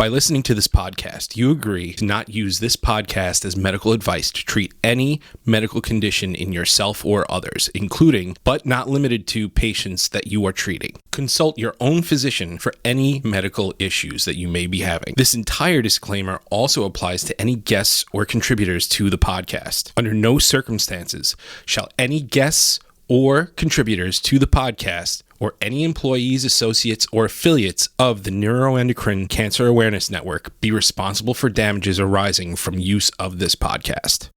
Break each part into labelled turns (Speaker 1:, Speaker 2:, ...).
Speaker 1: By listening to this podcast, you agree to not use this podcast as medical advice to treat any medical condition in yourself or others, including, but not limited to, patients that you are treating. Consult your own physician for any medical issues that you may be having. This entire disclaimer also applies to any guests or contributors to the podcast. Under no circumstances shall any guests or contributors to the podcast or any employees, associates, or affiliates of the Neuroendocrine Cancer Awareness Network be responsible for damages arising from use of this podcast.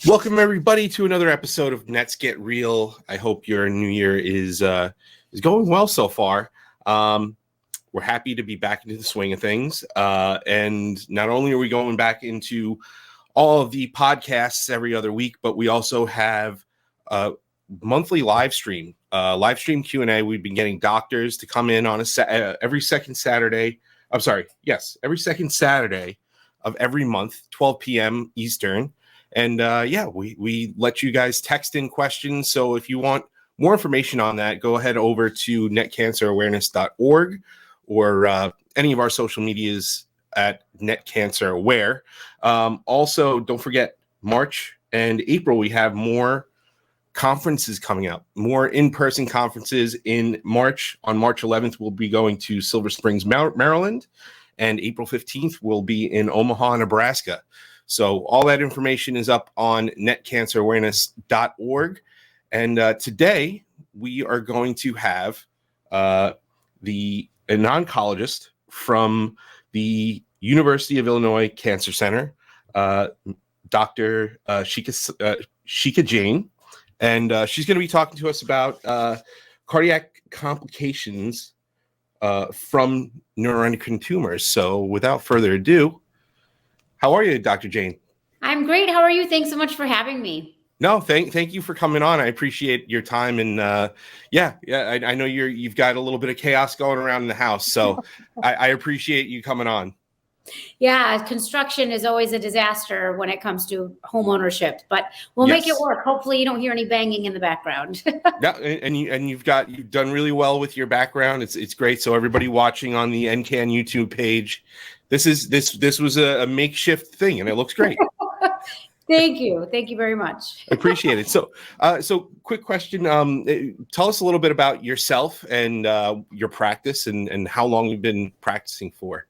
Speaker 1: Welcome everybody to another episode of Let's Get Real. I hope your new year is going well so far. We're happy to be back into the swing of things. And not only are we going back into all of the podcasts every other week, but we also have a monthly live stream Q&A. We've been getting doctors to come in on every second Saturday. Every second Saturday of every month, 12 p.m. Eastern. And we let you guys text in questions. So if you want more information on that, go ahead over to netcancerawareness.org or any of our social medias at netcanceraware. Also, don't forget March and April, we have more conferences coming up, more in-person conferences in March. On March 11th, we'll be going to Silver Springs, Maryland, and April 15th, we'll be in Omaha, Nebraska. So all that information is up on netcancerawareness.org. And today we are going to have an oncologist from the University of Illinois Cancer Center, Dr. Shika Jane. And she's going to be talking to us about cardiac complications from neuroendocrine tumors. So without further ado, how are you, Dr. Jane?
Speaker 2: I'm great. How are you? Thanks so much for having me.
Speaker 1: No, thank you for coming on. I appreciate your time. And I know you've got a little bit of chaos going around in the house. So I appreciate you coming on.
Speaker 2: Yeah, construction is always a disaster when it comes to home ownership, but we'll make it work. Hopefully you don't hear any banging in the background.
Speaker 1: Yeah, and you've done really well with your background. It's great. So everybody watching on the NCAN YouTube page, this was a makeshift thing, and it looks great.
Speaker 2: Thank you very much.
Speaker 1: I appreciate it. So quick question. Tell us a little bit about yourself and your practice and how long you've been practicing for.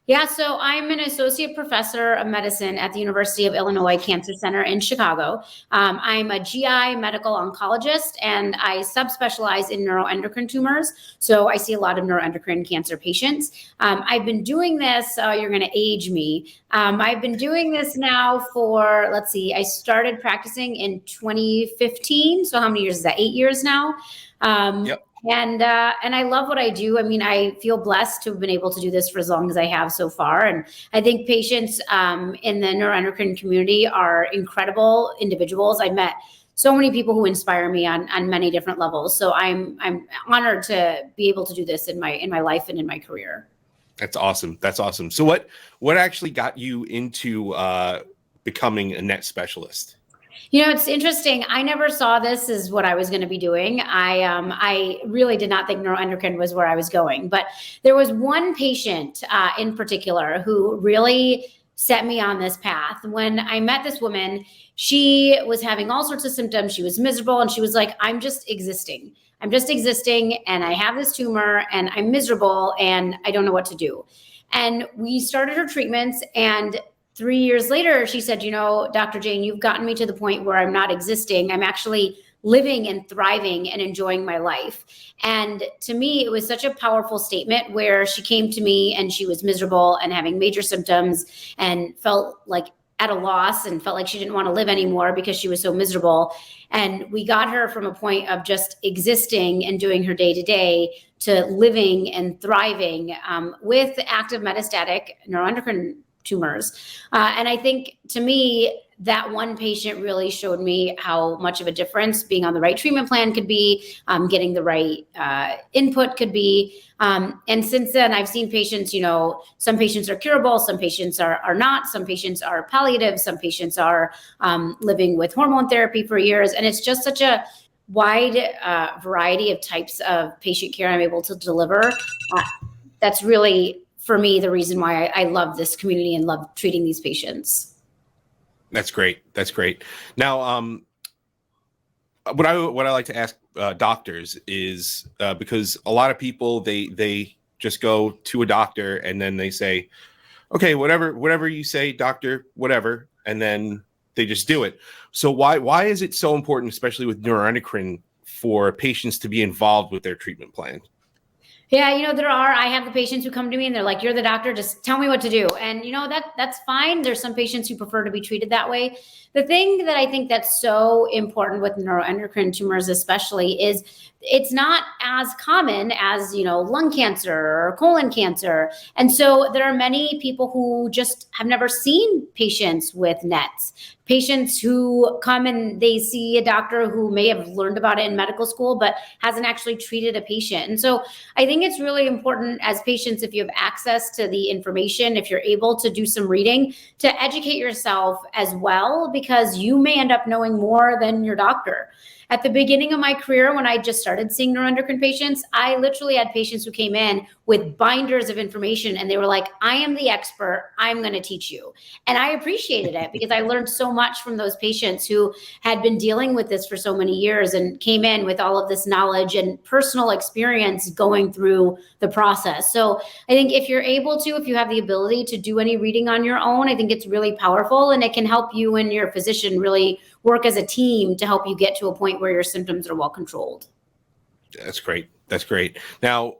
Speaker 2: Yeah, so I'm an associate professor of medicine at the University of Illinois Cancer Center in Chicago. I'm a GI medical oncologist, and I subspecialize in neuroendocrine tumors. So I see a lot of neuroendocrine cancer patients. I've been doing this, you're going to age me. I've been doing this now for, I started practicing in 2015. So how many years is that? 8 years now. Yep. And I love what I do. I mean, I feel blessed to have been able to do this for as long as I have so far. And I think patients in the neuroendocrine community are incredible individuals. I've met so many people who inspire me on many different levels. So I'm honored to be able to do this in my life and in my career.
Speaker 1: That's awesome. So what actually got you into becoming a NET specialist?
Speaker 2: You know, it's interesting. I never saw this as what I was going to be doing. I really did not think neuroendocrine was where I was going. But there was one patient in particular who really set me on this path. When I met this woman, she was having all sorts of symptoms. She was miserable, and she was like, I'm just existing, and I have this tumor, and I'm miserable, and I don't know what to do. And we started her treatments, and 3 years later, she said, Dr. Jane, you've gotten me to the point where I'm not existing. I'm actually living and thriving and enjoying my life. And to me, it was such a powerful statement where she came to me and she was miserable and having major symptoms and felt like at a loss and felt like she didn't want to live anymore because she was so miserable. And we got her from a point of just existing and doing her day to day to living and thriving with active metastatic neuroendocrine tumors. And I think, to me, that one patient really showed me how much of a difference being on the right treatment plan could be, getting the right input could be. And since then, I've seen patients, some patients are curable, some patients are not, some patients are palliative, some patients are living with hormone therapy for years. And it's just such a wide variety of types of patient care I'm able to deliver. That's really, for me, the reason why I love this community and love treating these patients.
Speaker 1: That's great. That's great. Now, what I like to ask doctors is because a lot of people they just go to a doctor and then they say, okay, whatever you say, doctor, whatever, and then they just do it. So why is it so important, especially with neuroendocrine, for patients to be involved with their treatment plan?
Speaker 2: Yeah, I have the patients who come to me and they're like, you're the doctor, just tell me what to do. And that's fine. There's some patients who prefer to be treated that way. The thing that I think that's so important with neuroendocrine tumors especially is it's not as common as, lung cancer or colon cancer. And so there are many people who just have never seen patients with NETs. Patients who come and they see a doctor who may have learned about it in medical school, but hasn't actually treated a patient. And so I think it's really important as patients, if you have access to the information, if you're able to do some reading, to educate yourself as well, because you may end up knowing more than your doctor. At the beginning of my career, when I just started seeing neuroendocrine patients, I literally had patients who came in with binders of information and they were like, I am the expert, I'm going to teach you. And I appreciated it because I learned so much from those patients who had been dealing with this for so many years and came in with all of this knowledge and personal experience going through the process. So I think if you're able to, if you have the ability to do any reading on your own, I think it's really powerful and it can help you and your physician really work as a team to help you get to a point where your symptoms are well controlled.
Speaker 1: That's great. That's great. Now,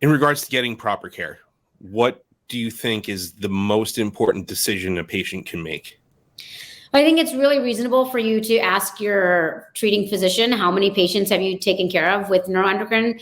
Speaker 1: in regards to getting proper care, what do you think is the most important decision a patient can make?
Speaker 2: I think it's really reasonable for you to ask your treating physician, how many patients have you taken care of with neuroendocrine?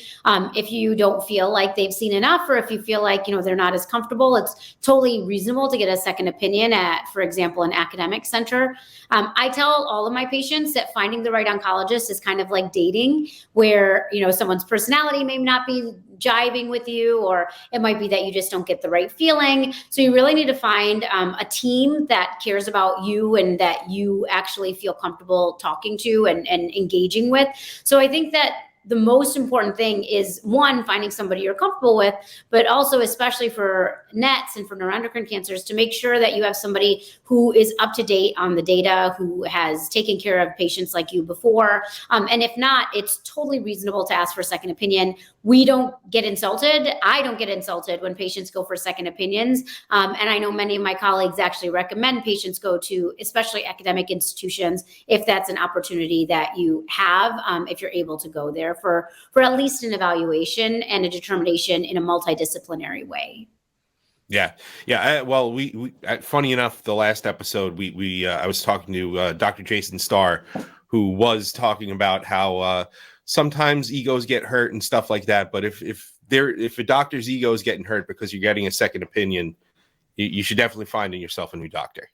Speaker 2: If you don't feel like they've seen enough, or if you feel like, they're not as comfortable, it's totally reasonable to get a second opinion at, for example, an academic center. I tell all of my patients that finding the right oncologist is kind of like dating, where, someone's personality may not be jiving with you, or it might be that you just don't get the right feeling. So you really need to find a team that cares about you and that you actually feel comfortable talking to and engaging with. So I think that the most important thing is, one, finding somebody you're comfortable with, but also, especially for NETs and for neuroendocrine cancers, to make sure that you have somebody who is up to date on the data, who has taken care of patients like you before. And if not, it's totally reasonable to ask for a second opinion. We don't get insulted. I don't get insulted when patients go for second opinions. And I know many of my colleagues actually recommend patients go to, especially academic institutions, if that's an opportunity that you have, if you're able to go there for at least an evaluation and a determination in a multidisciplinary way.
Speaker 1: Yeah. Well, we funny enough, the last episode, I was talking to Dr. Jason Starr, who was talking about how sometimes egos get hurt and stuff like that. But if a doctor's ego is getting hurt because you're getting a second opinion, you should definitely find in yourself a new doctor.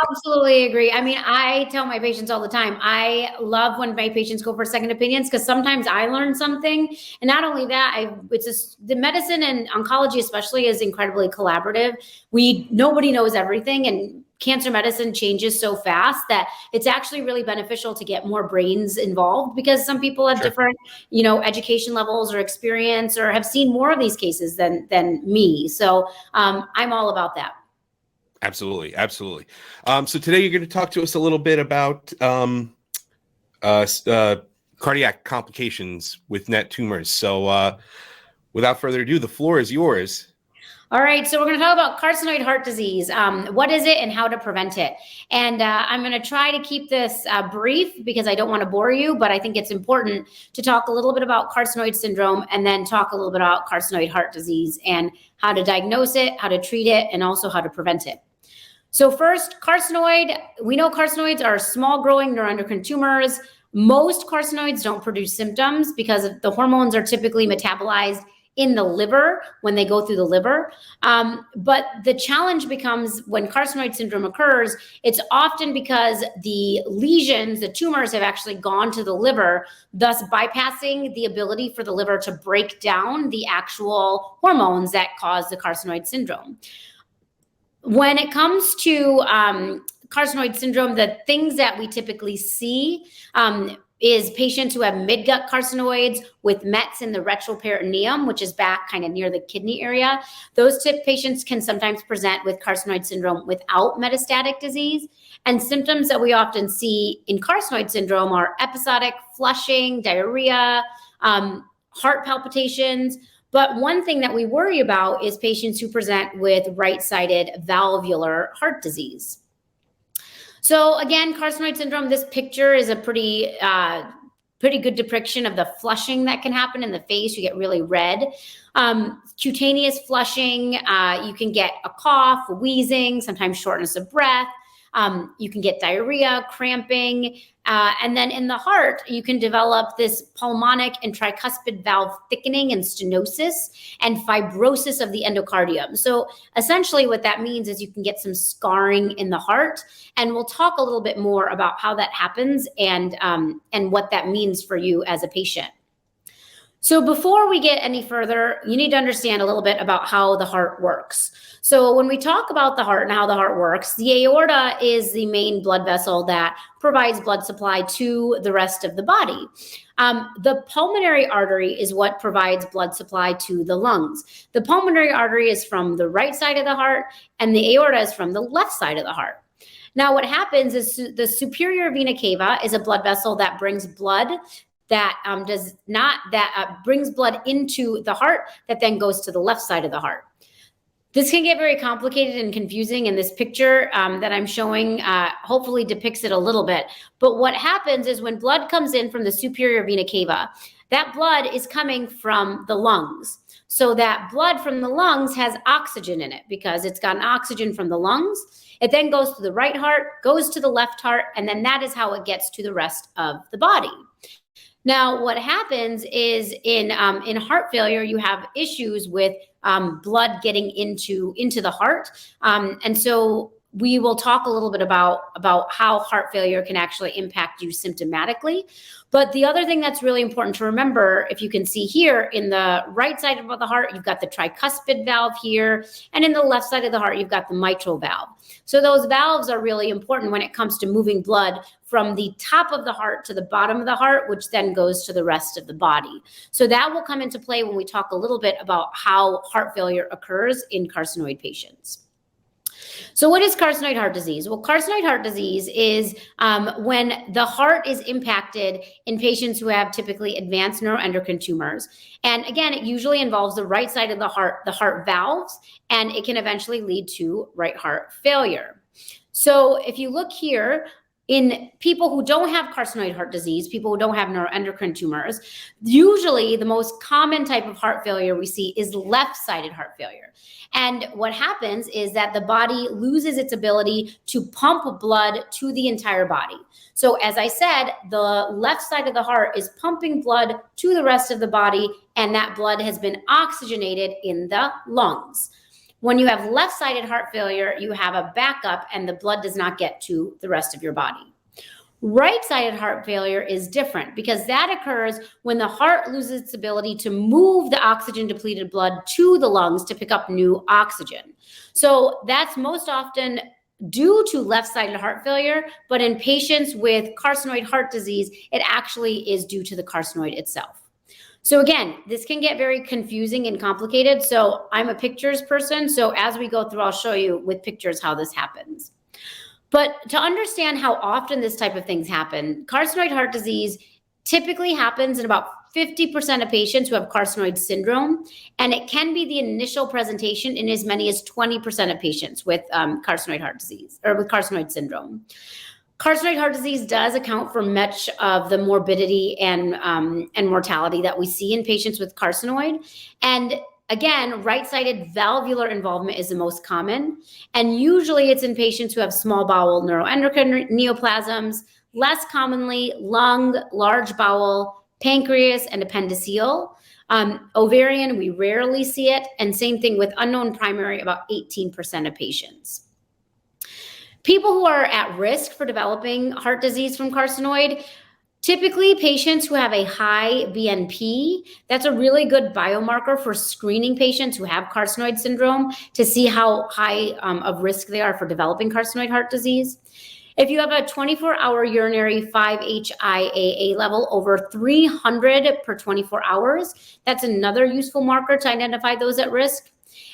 Speaker 2: Absolutely agree. I mean, I tell my patients all the time, I love when my patients go for second opinions, because sometimes I learn something. And not only that, the medicine and oncology especially is incredibly collaborative. Nobody knows everything, and cancer medicine changes so fast that it's actually really beneficial to get more brains involved, because some people have different, education levels or experience, or have seen more of these cases than me. So I'm all about that.
Speaker 1: Absolutely. So today you're going to talk to us a little bit about cardiac complications with NET tumors. So without further ado, the floor is yours.
Speaker 2: All right, so we're going to talk about carcinoid heart disease. What is it and how to prevent it? And I'm going to try to keep this brief because I don't want to bore you, but I think it's important to talk a little bit about carcinoid syndrome and then talk a little bit about carcinoid heart disease and how to diagnose it, how to treat it, and also how to prevent it. So first, carcinoid. We know carcinoids are small growing neuroendocrine tumors. Most carcinoids don't produce symptoms because the hormones are typically metabolized in the liver when they go through the liver. But the challenge becomes when carcinoid syndrome occurs, it's often because the lesions, the tumors have actually gone to the liver, thus bypassing the ability for the liver to break down the actual hormones that cause the carcinoid syndrome. When it comes to carcinoid syndrome, the things that we typically see is patients who have midgut carcinoids with mets in the retroperitoneum, which is back kind of near the kidney area. Those patients can sometimes present with carcinoid syndrome without metastatic disease. And symptoms that we often see in carcinoid syndrome are episodic flushing, diarrhea, heart palpitations. But one thing that we worry about is patients who present with right-sided valvular heart disease. So again, carcinoid syndrome, this picture is a pretty good depiction of the flushing that can happen in the face. You get really red. Cutaneous flushing, you can get a cough, wheezing, sometimes shortness of breath. You can get diarrhea, cramping, and then in the heart, you can develop this pulmonic and tricuspid valve thickening and stenosis and fibrosis of the endocardium. So essentially what that means is you can get some scarring in the heart, and we'll talk a little bit more about how that happens and what that means for you as a patient. So before we get any further, you need to understand a little bit about how the heart works. So when we talk about the heart and how the heart works, the aorta is the main blood vessel that provides blood supply to the rest of the body. The pulmonary artery is what provides blood supply to the lungs. The pulmonary artery is from the right side of the heart, and the aorta is from the left side of the heart. Now, what happens is the superior vena cava is a blood vessel that brings blood that brings blood into the heart that then goes to the left side of the heart. This can get very complicated and confusing, and this picture that I'm showing hopefully depicts it a little bit. But what happens is when blood comes in from the superior vena cava, that blood is coming from the lungs. So that blood from the lungs has oxygen in it because it's gotten oxygen from the lungs. It then goes to the right heart, goes to the left heart, and then that is how it gets to the rest of the body. Now, what happens is in heart failure, you have issues with blood getting into the heart. And so we will talk a little bit about how heart failure can actually impact you symptomatically. But the other thing that's really important to remember, if you can see here in the right side of the heart, you've got the tricuspid valve here, and in the left side of the heart, you've got the mitral valve. So those valves are really important when it comes to moving blood from the top of the heart to the bottom of the heart, which then goes to the rest of the body. So that will come into play when we talk a little bit about how heart failure occurs in carcinoid patients. So what is carcinoid heart disease? Well, carcinoid heart disease is when the heart is impacted in patients who have typically advanced neuroendocrine tumors. And again, it usually involves the right side of the heart valves, and it can eventually lead to right heart failure. So if you look here, in people who don't have carcinoid heart disease, people who don't have neuroendocrine tumors, usually the most common type of heart failure we see is left-sided heart failure. And what happens is that the body loses its ability to pump blood to the entire body. So as I said, the left side of the heart is pumping blood to the rest of the body, and that blood has been oxygenated in the lungs. When you have left-sided heart failure, you have a backup and the blood does not get to the rest of your body. Right-sided heart failure is different because that occurs when the heart loses its ability to move the oxygen-depleted blood to the lungs to pick up new oxygen. So that's most often due to left-sided heart failure, but in patients with carcinoid heart disease, it actually is due to the carcinoid itself. So again, this can get very confusing and complicated. So I'm a pictures person. So as we go through, I'll show you with pictures how this happens. But to understand how often this type of things happen, carcinoid heart disease typically happens in about 50% of patients who have carcinoid syndrome. And it can be the initial presentation in as many as 20% of patients with carcinoid heart disease or with carcinoid syndrome. Carcinoid heart disease does account for much of the morbidity and mortality that we see in patients with carcinoid. And again, right-sided valvular involvement is the most common. And usually it's in patients who have small bowel neuroendocrine neoplasms, less commonly lung, large bowel, pancreas, and appendiceal. Ovarian, we rarely see it. And same thing with unknown primary, about 18% of patients. People who are at risk for developing heart disease from carcinoid, typically patients who have a high BNP. That's a really good biomarker for screening patients who have carcinoid syndrome to see how high of risk they are for developing carcinoid heart disease. If you have a 24-hour urinary 5-HIAA level over 300 per 24 hours, that's another useful marker to identify those at risk.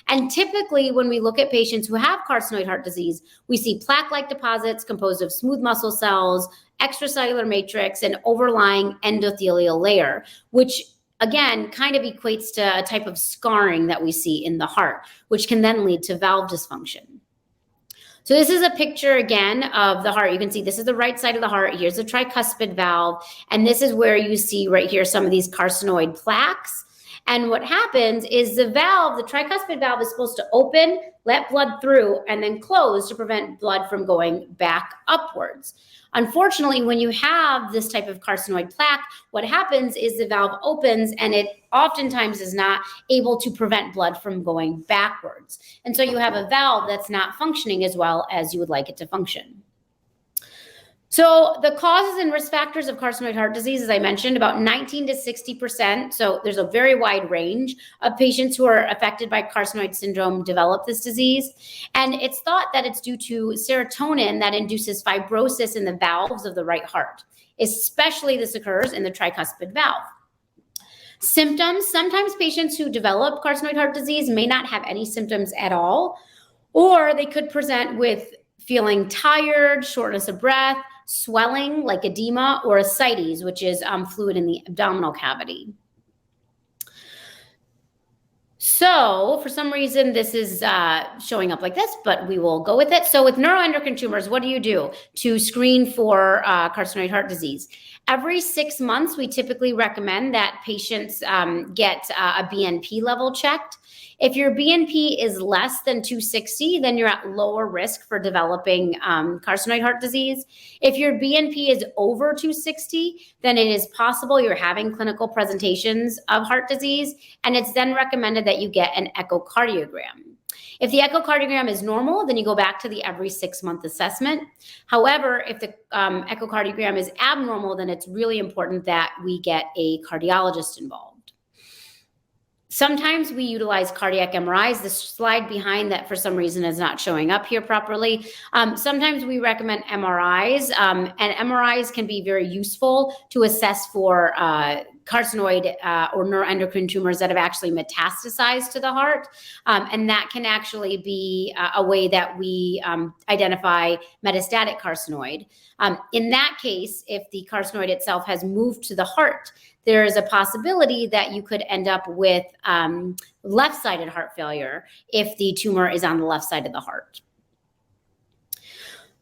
Speaker 2: And typically, when we look at patients who have carcinoid heart disease, we see plaque-like deposits composed of smooth muscle cells, extracellular matrix, and overlying endothelial layer, which again kind of equates to a type of scarring that we see in the heart, which can then lead to valve dysfunction. So this is a picture again of the heart. You can see this is the right side of the heart. Here's the tricuspid valve. And this is where you see right here some of these carcinoid plaques. And what happens is the valve, the tricuspid valve, is supposed to open, let blood through, and then close to prevent blood from going back upwards. Unfortunately, when you have this type of carcinoid plaque, what happens is the valve opens and it oftentimes is not able to prevent blood from going backwards. And so you have a valve that's not functioning as well as you would like it to function. So the causes and risk factors of carcinoid heart disease, as I mentioned, about 19 to 60%. So there's a very wide range of patients who are affected by carcinoid syndrome develop this disease. And it's thought that it's due to serotonin that induces fibrosis in the valves of the right heart. Especially this occurs in the tricuspid valve. Symptoms, sometimes patients who develop carcinoid heart disease may not have any symptoms at all, or they could present with feeling tired, shortness of breath, swelling like edema, or ascites, which is fluid in the abdominal cavity. So for some reason, this is showing up like this, but we will go with it. So with neuroendocrine tumors, what do you do to screen for carcinoid heart disease? Every 6 months, we typically recommend that patients get a BNP level checked. If your BNP is less than 260, then you're at lower risk for developing carcinoid heart disease. If your BNP is over 260, then it is possible you're having clinical presentations of heart disease, and it's then recommended that you get an echocardiogram. If the echocardiogram is normal, then you go back to the every 6 month assessment. However, if the echocardiogram is abnormal, then it's really important that we get a cardiologist involved. Sometimes we utilize cardiac MRIs. The slide behind that for some reason is not showing up here properly. Sometimes we recommend MRIs, and MRIs can be very useful to assess for carcinoid or neuroendocrine tumors that have actually metastasized to the heart. And that can actually be a way that we identify metastatic carcinoid. In that case, if the carcinoid itself has moved to the heart, there is a possibility that you could end up with left-sided heart failure if the tumor is on the left side of the heart.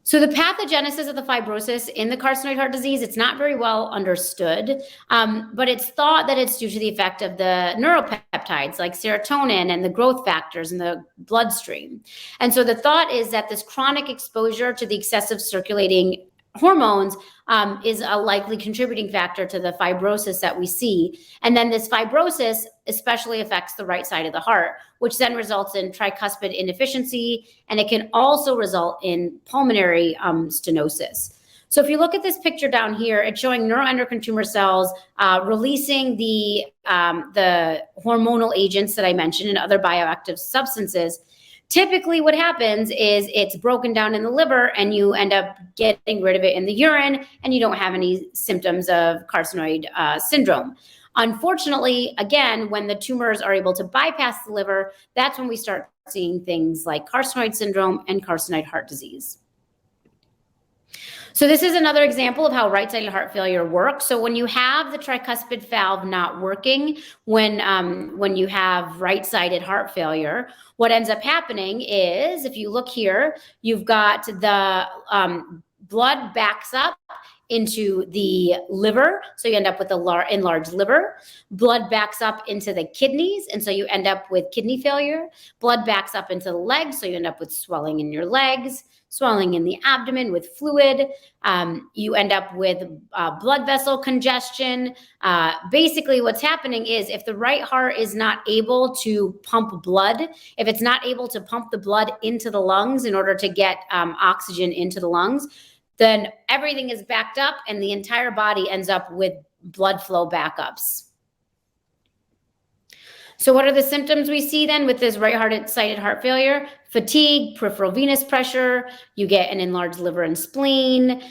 Speaker 2: So the pathogenesis of the fibrosis in the carcinoid heart disease, it's not very well understood, but it's thought that it's due to the effect of the neuropeptides like serotonin and the growth factors in the bloodstream. And so the thought is that this chronic exposure to the excessive circulating hormones is a likely contributing factor to the fibrosis that we see. And then this fibrosis especially affects the right side of the heart, which then results in tricuspid inefficiency, and it can also result in pulmonary stenosis. So if you look at this picture down here, it's showing neuroendocrine tumor cells releasing the hormonal agents that I mentioned and other bioactive substances. Typically what happens is it's broken down in the liver and you end up getting rid of it in the urine and you don't have any symptoms of carcinoid syndrome. Unfortunately, again, when the tumors are able to bypass the liver, that's when we start seeing things like carcinoid syndrome and carcinoid heart disease. So this is another example of how right-sided heart failure works. So when you have the tricuspid valve not working, when you have right-sided heart failure, what ends up happening is, if you look here, you've got the blood backs up into the liver. So you end up with enlarged liver. Blood backs up into the kidneys. And so you end up with kidney failure. Blood backs up into the legs. So you end up with swelling in your legs, swelling in the abdomen with fluid. You end up with blood vessel congestion. Basically, what's happening is if the right heart is not able to pump blood, if it's not able to pump the blood into the lungs in order to get oxygen into the lungs, then everything is backed up and the entire body ends up with blood flow backups. So what are the symptoms we see then with this right-sided heart failure? Fatigue, peripheral venous pressure, you get an enlarged liver and spleen,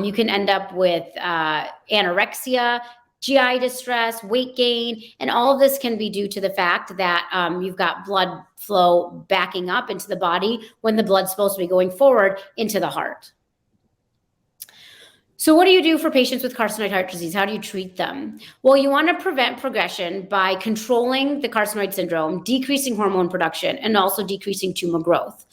Speaker 2: you can end up with anorexia, GI distress, weight gain, and all of this can be due to the fact that you've got blood flow backing up into the body when the blood's supposed to be going forward into the heart. So what do you do for patients with carcinoid heart disease? How do you treat them? Well, you want to prevent progression by controlling the carcinoid syndrome, decreasing hormone production, and also decreasing tumor growth.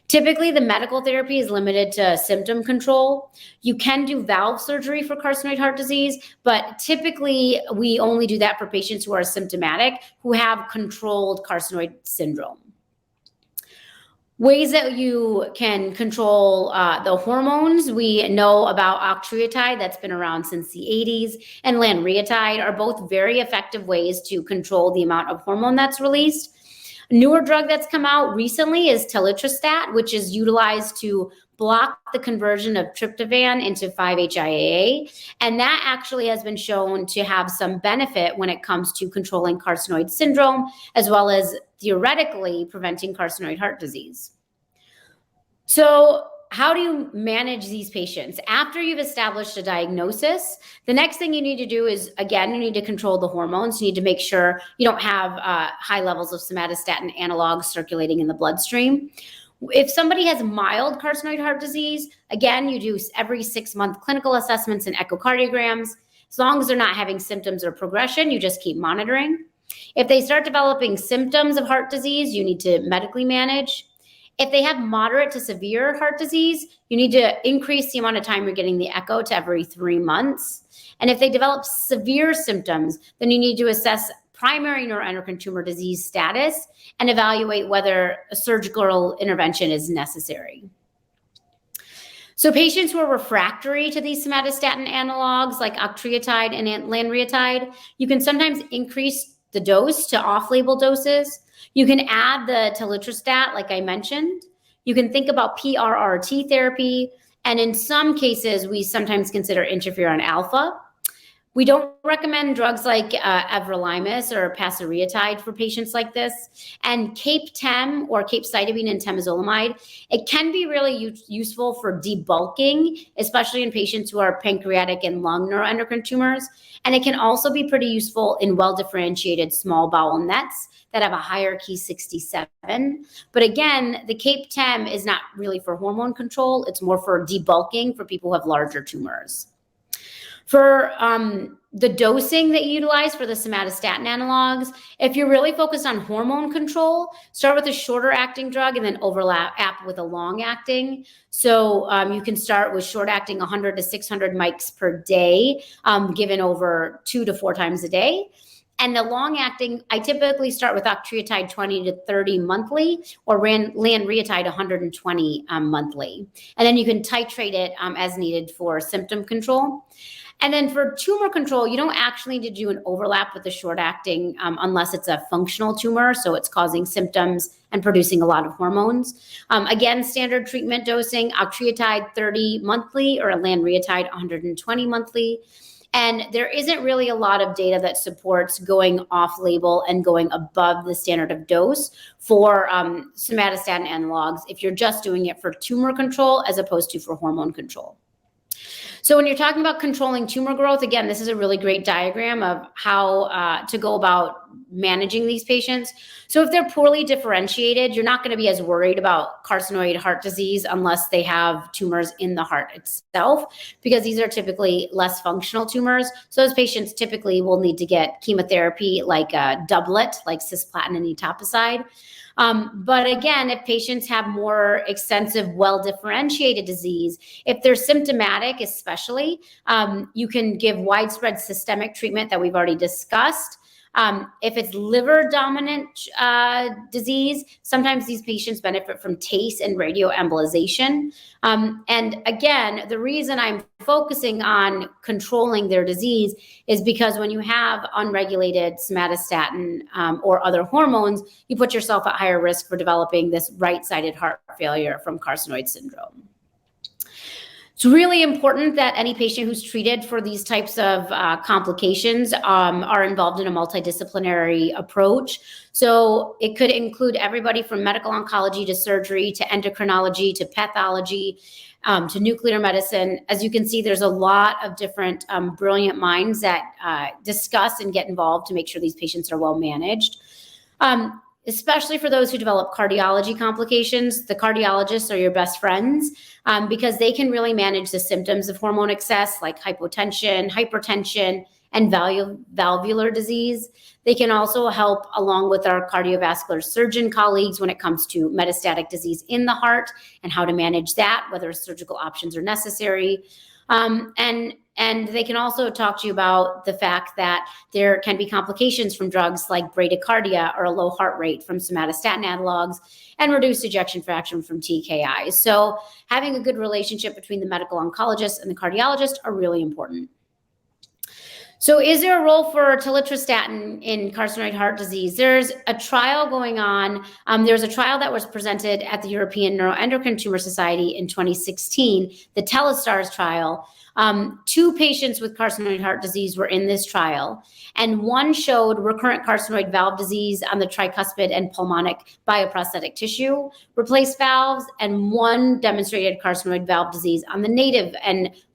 Speaker 2: Typically, the medical therapy is limited to symptom control. You can do valve surgery for carcinoid heart disease, but typically we only do that for patients who are symptomatic, who have controlled carcinoid syndrome. Ways that you can control the hormones, we know about octreotide, that's been around since the 80s, and lanreotide are both very effective ways to control the amount of hormone that's released. A newer drug that's come out recently is telitrestat, which is utilized to block the conversion of tryptophan into 5-HIAA. And that actually has been shown to have some benefit when it comes to controlling carcinoid syndrome, as well as theoretically preventing carcinoid heart disease. So how do you manage these patients? After you've established a diagnosis, the next thing you need to do is, again, you need to control the hormones. You need to make sure you don't have high levels of somatostatin analogs circulating in the bloodstream. If somebody has mild carcinoid heart disease, again, you do every 6-month clinical assessments and echocardiograms. As long as they're not having symptoms or progression, you just keep monitoring. If they start developing symptoms of heart disease, you need to medically manage. If they have moderate to severe heart disease, you need to increase the amount of time you're getting the echo to every 3 months. And if they develop severe symptoms, then you need to assess primary neuroendocrine tumor disease status and evaluate whether a surgical intervention is necessary. So patients who are refractory to these somatostatin analogs like octreotide and lanreotide, you can sometimes increase the dose to off-label doses. You can add the telitrestat, like I mentioned. You can think about PRRT therapy. And in some cases, we sometimes consider interferon alpha. We don't recommend drugs like everolimus or pasireotide for patients like this. And cape-tem or capecitabine and temozolomide, it can be really useful for debulking, especially in patients who are pancreatic and lung neuroendocrine tumors. And it can also be pretty useful in well-differentiated small bowel nets that have a higher Ki67. But again, the cape-tem is not really for hormone control. It's more for debulking for people who have larger tumors. For the dosing that you utilize for the somatostatin analogs, if you're really focused on hormone control, start with a shorter acting drug and then overlap with a long acting. So you can start with short acting 100 to 600 mics per day, given over 2 to 4 times a day. And the long acting, I typically start with octreotide 20 to 30 monthly or lanreotide 120 monthly. And then you can titrate it as needed for symptom control. And then for tumor control, you don't actually need to do an overlap with the short acting unless it's a functional tumor. So it's causing symptoms and producing a lot of hormones. Again, standard treatment dosing, octreotide 30 monthly or a lanreotide 120 monthly. And there isn't really a lot of data that supports going off label and going above the standard of dose for somatostatin analogs if you're just doing it for tumor control as opposed to for hormone control. So when you're talking about controlling tumor growth, again, this is a really great diagram of how to go about managing these patients. So if they're poorly differentiated, you're not going to be as worried about carcinoid heart disease unless they have tumors in the heart itself, because these are typically less functional tumors. So those patients typically will need to get chemotherapy like a doublet, like cisplatin and etoposide. But again, if patients have more extensive, well-differentiated disease, if they're symptomatic, especially especially. You can give widespread systemic treatment that we've already discussed. If it's liver dominant disease, sometimes these patients benefit from TACE and radioembolization. And again, the reason I'm focusing on controlling their disease is because when you have unregulated somatostatin or other hormones, you put yourself at higher risk for developing this right-sided heart failure from carcinoid syndrome. It's really important that any patient who's treated for these types of complications are involved in a multidisciplinary approach. So it could include everybody from medical oncology to surgery to endocrinology to pathology to nuclear medicine. As you can see, there's a lot of different brilliant minds that discuss and get involved to make sure these patients are well managed. Especially for those who develop cardiology complications, the cardiologists are your best friends because they can really manage the symptoms of hormone excess like hypotension, hypertension, and valvular disease. They can also help along with our cardiovascular surgeon colleagues when it comes to metastatic disease in the heart and how to manage that, whether surgical options are necessary. And they can also talk to you about the fact that there can be complications from drugs like bradycardia or a low heart rate from somatostatin analogs and reduced ejection fraction from TKIs. So having a good relationship between the medical oncologist and the cardiologist are really important. So is there a role for telitrestatin in carcinoid heart disease? There's a trial going on. There's a trial that was presented at the European Neuroendocrine Tumor Society in 2016, the TELESTARS trial. 2 patients with carcinoid heart disease were in this trial, and one showed recurrent carcinoid valve disease on the tricuspid and pulmonic bioprosthetic tissue replaced valves, and one demonstrated carcinoid valve disease on the native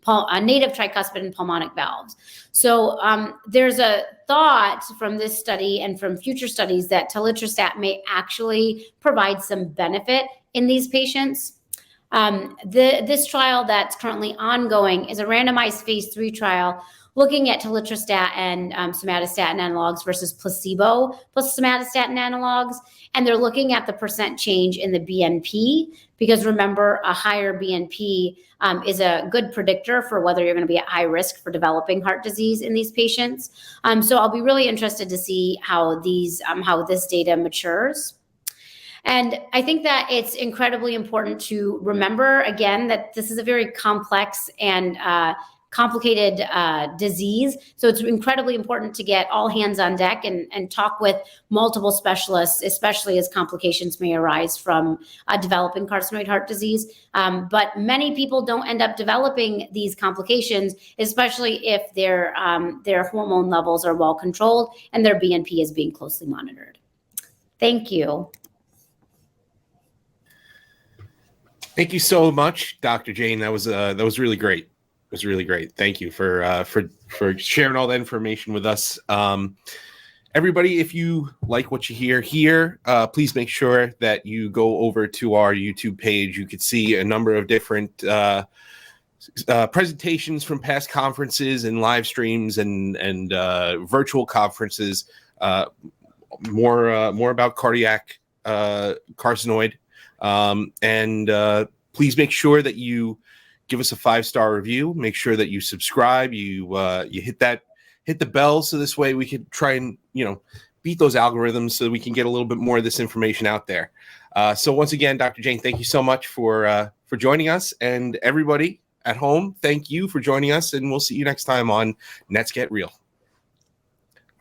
Speaker 2: tricuspid and pulmonic valves. So there's a thought from this study and from future studies that telitrestat may actually provide some benefit in these patients. This trial that's currently ongoing is a randomized phase 3 trial looking at telitrestat and somatostatin analogs versus placebo plus somatostatin analogs. And they're looking at the percent change in the BNP because remember, a higher BNP is a good predictor for whether you're going to be at high risk for developing heart disease in these patients. So I'll be really interested to see how this data matures. And I think that it's incredibly important to remember, again, that this is a very complex and complicated disease. So it's incredibly important to get all hands on deck and talk with multiple specialists, especially as complications may arise from developing carcinoid heart disease. But many people don't end up developing these complications, especially if their hormone levels are well controlled and their BNP is being closely monitored. Thank you.
Speaker 1: Thank you so much, Dr. Jane. That was really great. It was really great. Thank you for sharing all that information with us. Everybody, if you like what you hear here, please make sure that you go over to our YouTube page. You could see a number of different presentations from past conferences and live streams and virtual conferences. More about cardiac carcinoid. And please make sure that you give us a 5-star review. Make sure that you subscribe. You hit the bell so this way we can try and beat those algorithms so we can get a little bit more of this information out there. So once again, Dr. Jane, thank you so much for joining us, and everybody at home, thank you for joining us, and we'll see you next time on Let's Get Real.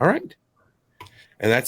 Speaker 1: All right, and that's